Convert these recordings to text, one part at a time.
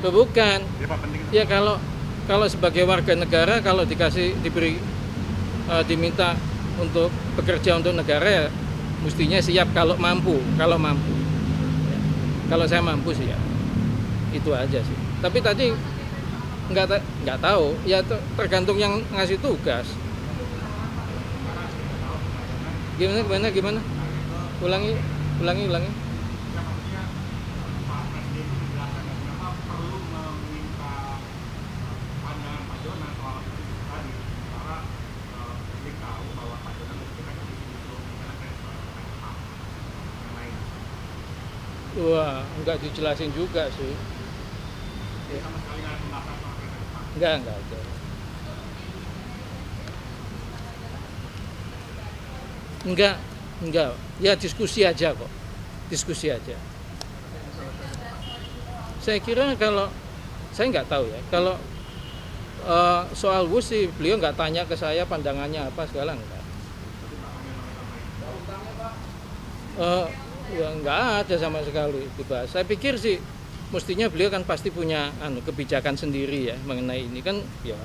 Loh, bukan. Ya Pak, penting. Ya kalau sebagai warga negara kalau diminta untuk bekerja untuk negara ya mestinya siap kalau mampu. Kalau saya mampu sih ya. Itu aja sih. Tapi tadi nggak tahu, ya tergantung yang ngasih tugas. Gimana? Ulangi. Wah, nggak dijelasin juga sih. Enggak ada. Enggak. Ya diskusi aja kok. Saya kira kalau saya nggak tahu ya. Kalau soal WUS sih beliau nggak tanya ke saya pandangannya apa segala enggak. Ya nggak ada sama sekali dibahas. Saya pikir sih mestinya beliau kan pasti punya kebijakan sendiri ya mengenai ini kan ya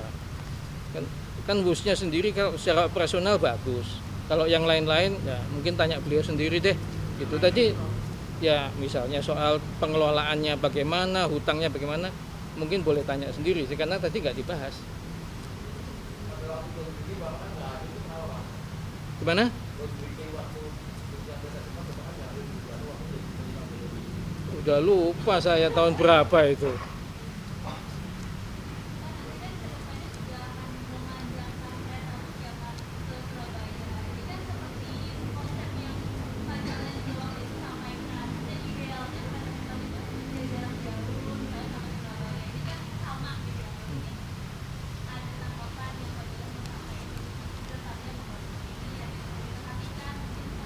kan WUS-nya sendiri kalau secara operasional bagus. Kalau yang lain-lain ya mungkin tanya beliau sendiri deh. Gitu tadi ya misalnya soal pengelolaannya bagaimana, hutangnya bagaimana, mungkin boleh tanya sendiri sih karena tadi nggak dibahas. Gimana? Udah lupa saya tahun berapa itu.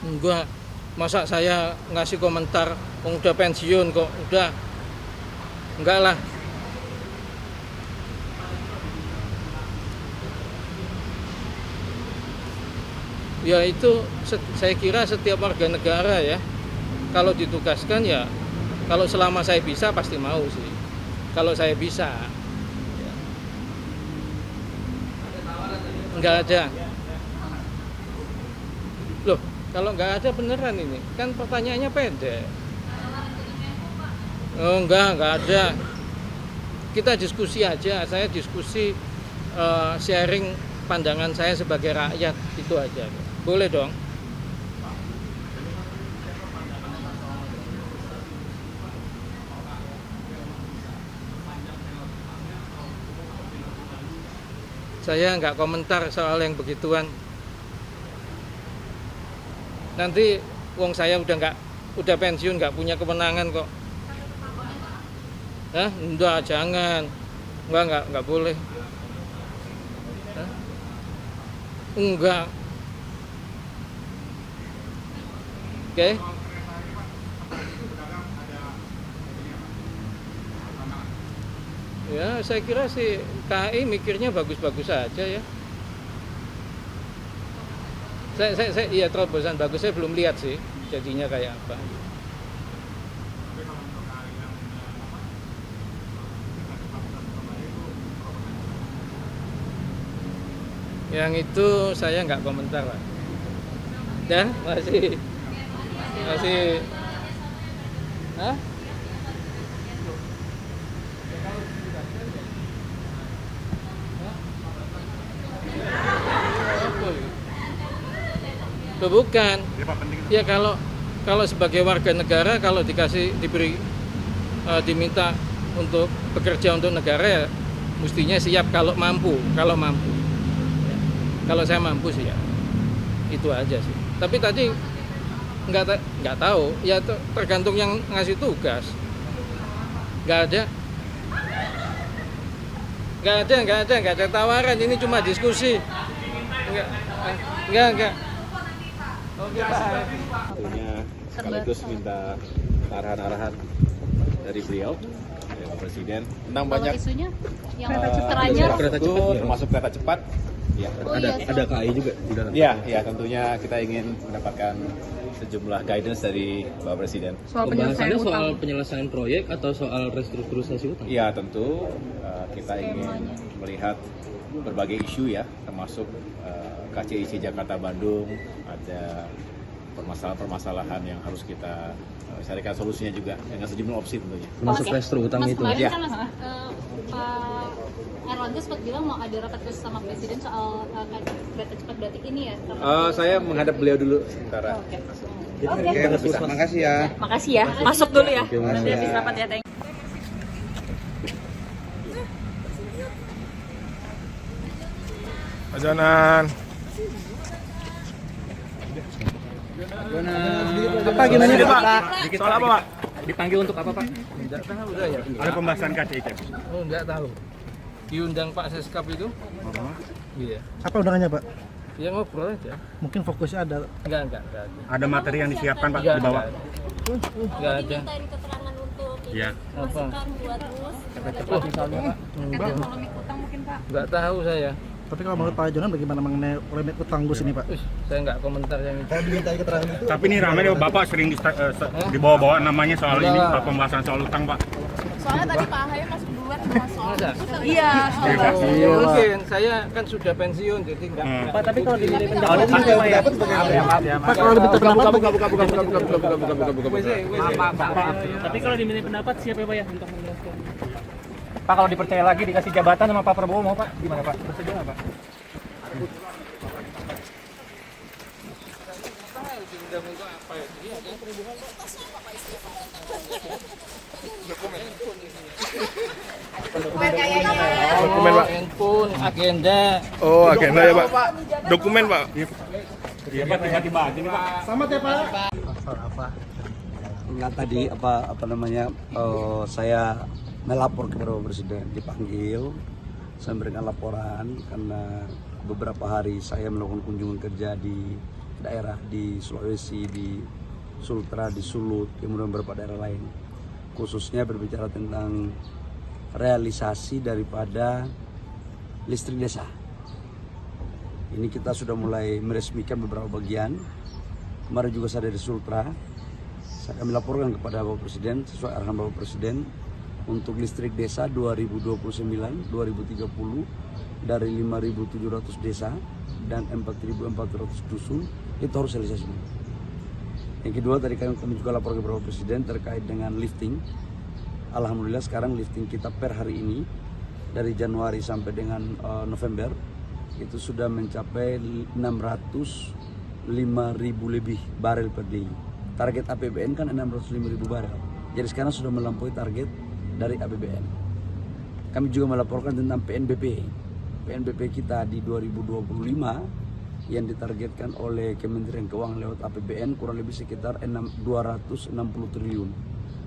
Enggak, masa saya ngasih komentar udah pensiun kok, udah enggak lah. Ya itu saya kira setiap warga negara ya kalau ditugaskan ya kalau selama saya bisa pasti mau sih kalau saya bisa ya. Enggak ada loh. Kalau nggak ada beneran ini, kan pertanyaannya pendek. Oh enggak ada. Kita diskusi aja, saya diskusi sharing pandangan saya sebagai rakyat, itu aja. Boleh dong? Saya nggak komentar soal yang begituan. Nanti wong saya udah pensiun nggak punya kewenangan kok. Enggak, jangan. Enggak boleh. Enggak. Oke. Ya, saya kira sih KAI mikirnya bagus-bagus saja ya. Saya iya terobosan bagus, saya belum lihat sih jadinya kayak apa. Yang itu saya nggak komentar Pak. Dan masih Hah? Loh, bukan. Ya Pak, penting. Ya kalau sebagai warga negara kalau diminta untuk bekerja untuk negara ya mestinya siap kalau mampu. Kalau saya mampu sih ya. Itu aja sih. Tapi tadi nggak tahu, ya tergantung yang ngasih tugas. Nggak ada tawaran, ini cuma diskusi. Enggak. Oke, Pak. Tentunya sekaligus minta arahan-arahan dari beliau, Pak Presiden, tentang banyak isunya yang kereta cepat, termasuk kereta cepat. Ya, ada KAI juga di dalam. Ya, tentunya kita ingin mendapatkan sejumlah guidance dari Bapak Presiden. Pembahasannya soal penyelesaian proyek atau soal restrukturisasi utang? Ya tentu kita ingin melihat berbagai isu ya, termasuk KCIC Jakarta Bandung, ada permasalahan-permasalahan yang harus kita carikan solusinya juga dengan sejumlah opsi tentunya. Masuk restruktur utang itu. Kemarin Ya. kan Pak Erlangga sempat bilang mau ada rapat khusus sama Presiden soal kereta cepat berarti ini ya? Saya menghadap beliau dulu sementara. Oke. Makasih ya. Makasih ya. Masuk dulu ya. Terima kasih. Nanti habis rapat ya, thank you. Ajanan. Apa gimana Pak? Soal apa Pak? Dipanggil untuk apa Pak? Enggak tahu saya. Ada pembahasan KCIC. Oh, enggak tahu. Diundang Pak Seskap itu? Iya. Apa undangannya Pak? Ya ngobrol aja. Mungkin fokusnya ada. Enggak ada. Ada materi yang disiapkan Pak Enggak, di bawah. Enggak ada. Dimintain keterangan untuk Iya. masukan buat terus. Cepat misalnya Pak. Polemik utang mungkin Pak. Enggak tahu saya. Tapi kalau menurut Pak Jonan bagaimana mengenai polemik utang bus ini Pak? Saya enggak komentar yang itu. Saya dimintai keterangan itu. Tapi ini ramai nih, Bapak sering dibawa-bawa namanya soal ini, Enggak. Pak, pembahasan soal utang Pak. Soalnya tadi Pak Ahaye masuk duluan sama soal. Masa? Iya, soal. Iya, mungkin saya kan sudah pensiun jadi enggak. Pak, tapi kalau diminta pendapat Pak, kalau diminta pendapat Tapi kalau diminta pendapat siapa Pak ya untuk menjelaskan? Pak, kalau dipercaya lagi dikasih jabatan sama Pak Prabowo mau Pak? Gimana Pak? Bersedia nggak Pak? Dokumen Pak. Handphone, agenda. Oh, agenda ya Pak. Dokumen Pak. Iya Pak, tiba-tiba aja nih Pak. Enggak tadi apa namanya saya melapor kepada Bapak Presiden, dipanggil, saya memberikan laporan karena beberapa hari saya melakukan kunjungan kerja di daerah di Sulawesi, di Sultra, di Sulut, kemudian beberapa daerah lain, khususnya berbicara tentang realisasi daripada listrik desa. Ini kita sudah mulai meresmikan beberapa bagian. Kemarin juga saya dari Sultra, saya kami laporkan kepada Bapak Presiden sesuai arahan Bapak Presiden untuk listrik desa 2029-2030 dari 5.700 desa dan 4.400 dusun itu harus selesai semua. Yang kedua tadi kami juga lapor ke Bapak Presiden terkait dengan lifting. Alhamdulillah sekarang lifting kita per hari ini dari Januari sampai dengan November itu sudah mencapai 605.000 lebih barel per day. Target APBN kan 605.000 barel. Jadi sekarang sudah melampaui target dari APBN. Kami juga melaporkan tentang PNBP. PNBP kita di 2025 yang ditargetkan oleh Kementerian Keuangan lewat APBN kurang lebih sekitar 260 triliun.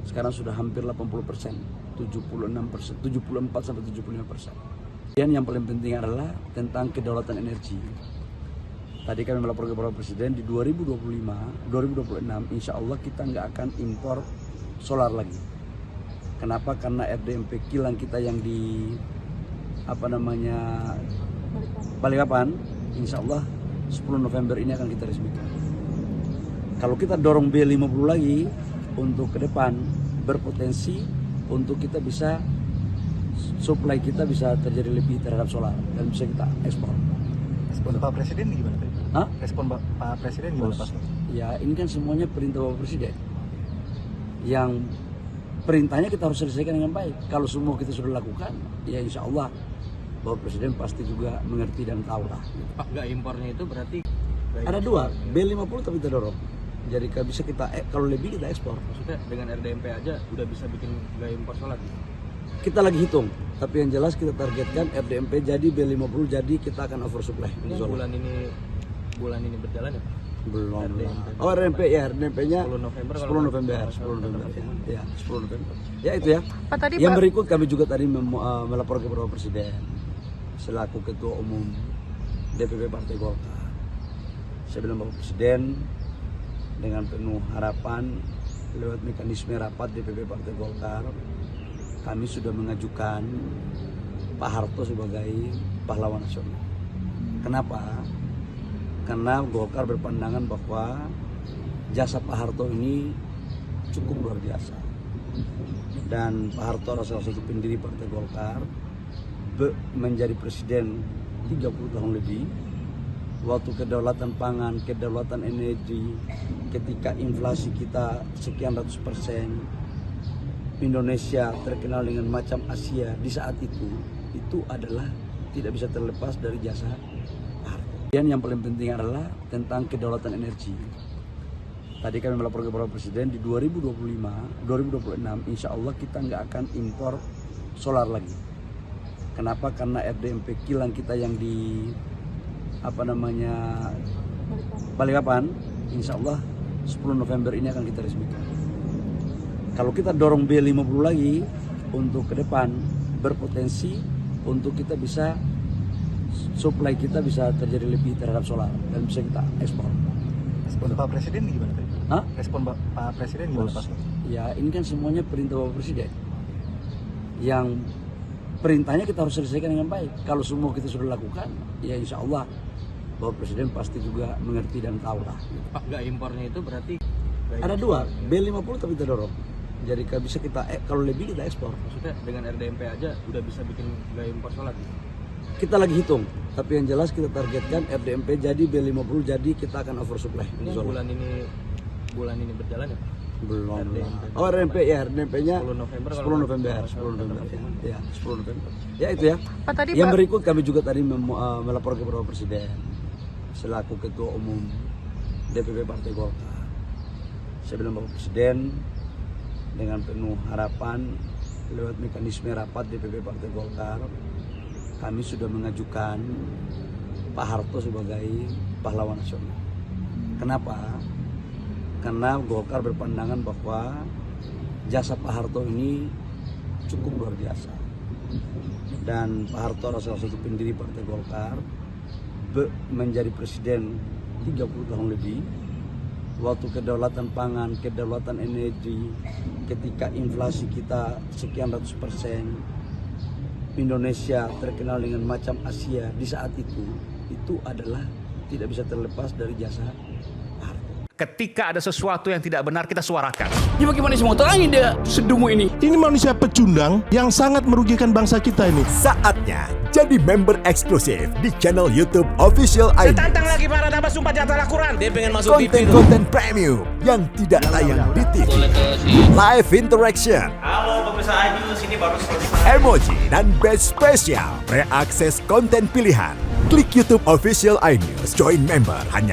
Sekarang sudah hampir 80%, 76%, 74 sampai 75%. Dan yang paling penting adalah tentang kedaulatan energi. Tadi kami melapor ke Bapak Presiden di 2025, 2026 insya Allah kita nggak akan impor solar lagi. Kenapa? Karena RDMP kilang kita yang di Balikpapan, insya Allah 10 November ini akan kita resmikan. Kalau kita dorong B50 lagi untuk ke depan berpotensi untuk kita bisa supply kita bisa terjadi lebih terhadap solar dan bisa kita ekspor. Respon Pak Presiden gimana Pak? Hah? Respon Pak Presiden gimana Pak? Ya ini kan semuanya perintah Bapak Presiden. Yang perintahnya kita harus selesaikan dengan baik. Kalau semua kita sudah lakukan, ya insya Allah Bapak Presiden pasti juga mengerti dan tahu lah. Pak, nggak impornya itu berarti Ada dua, B50 tapi kita dorong. Jadi kalau bisa kita, kalau lebih kita ekspor. maksudnya dengan RDMP aja udah bisa bikin nggak impor solar gitu? Kita lagi hitung, tapi yang jelas kita targetkan RDMP jadi B50 jadi kita akan oversupply. Ini bulan ini berjalan ya Pak? Belum. RDMP. Oh RDMP ya, RDMP-nya 10 November 10 November. Ya, 10 November. Ya itu ya. Pak, tadi Yang berikut kami juga tadi melapor ke Bapak Presiden selaku Ketua Umum DPP Partai Golkar. Saya bilang Bapak Presiden dengan penuh harapan lewat mekanisme rapat DPP Partai Golkar kami sudah mengajukan Pak Harto sebagai pahlawan nasional. Kenapa? Karena Golkar berpandangan bahwa jasa Pak Harto ini cukup luar biasa. Dan Pak Harto adalah salah satu pendiri Partai Golkar, menjadi presiden 30 tahun lebih. Waktu kedaulatan pangan, kedaulatan energi, ketika inflasi kita sekian ratus %, Indonesia terkenal dengan macam Asia di saat itu adalah tidak bisa terlepas dari jasa Pak Harto. Dan yang paling penting adalah tentang kedaulatan energi. Tadi kami melaporkan kepada Presiden di 2025, 2026 insya Allah kita nggak akan impor solar lagi. Kenapa? Karena RDMP kilang kita yang di Balikpapan, insya Allah 10 November ini akan kita resmikan. Kalau kita dorong B50 lagi untuk ke depan, berpotensi untuk kita bisa supply kita bisa terjadi lebih terhadap solar dan bisa kita ekspor. Respon Pak Presiden gimana tadi? Hah? Respon Pak Presiden gimana Pak? Ya ini kan semuanya perintah Bapak Presiden. Yang perintahnya kita harus selesaikan dengan baik. Kalau semua kita sudah lakukan, ya insya Allah Bapak Presiden pasti juga mengerti dan tahu lah. Pak, nggak impornya itu berarti Ada dua, B50 tapi kita dorong. Jadi bisa kita, kalau lebih kita ekspor. maksudnya dengan RDMP aja udah bisa bikin nggak impor solar gitu? Kita lagi hitung, tapi yang jelas kita targetkan RDMP jadi B50 jadi kita akan oversupply. Ini bulan ini berjalan ya Pak? Belum. RDMP. Oh RDMP ya, RDMP-nya 10 November. 10 November. Ya, 10 November. Ya itu ya. Pak, tadi Yang Pak, berikut kami juga tadi melaporkan kepada Bapak Presiden selaku Ketua Umum DPP Partai Golkar. Saya bilang Bapak Presiden dengan penuh harapan lewat mekanisme rapat DPP Partai Golkar kami sudah mengajukan Pak Harto sebagai pahlawan nasional. Kenapa? Karena Golkar berpandangan bahwa jasa Pak Harto ini cukup luar biasa. Dan Pak Harto adalah salah satu pendiri Partai Golkar, menjadi presiden 30 tahun lebih. Waktu kedaulatan pangan, kedaulatan energi, ketika inflasi kita sekian ratus %, Indonesia terkenal dengan macam Asia di saat itu adalah tidak bisa terlepas dari jasa Pak Harto. Ketika ada sesuatu yang tidak benar, kita suarakan. Ya bagaimana semua terangin dia sedumu ini? Ini manusia pecundang yang sangat merugikan bangsa kita ini. Saatnya jadi member eksklusif di channel YouTube Official iNews. Tantang lagi para nambah sumpah di atas Al-Quran. Dia pengen masuk TV. Konten-konten premium yang tidak tayang di TV. Live interaction. Halo pemirsa iNews, ini baru selesai. Emoji dan badge spesial. Reakses konten pilihan. Klik YouTube Official iNews. Join member hanya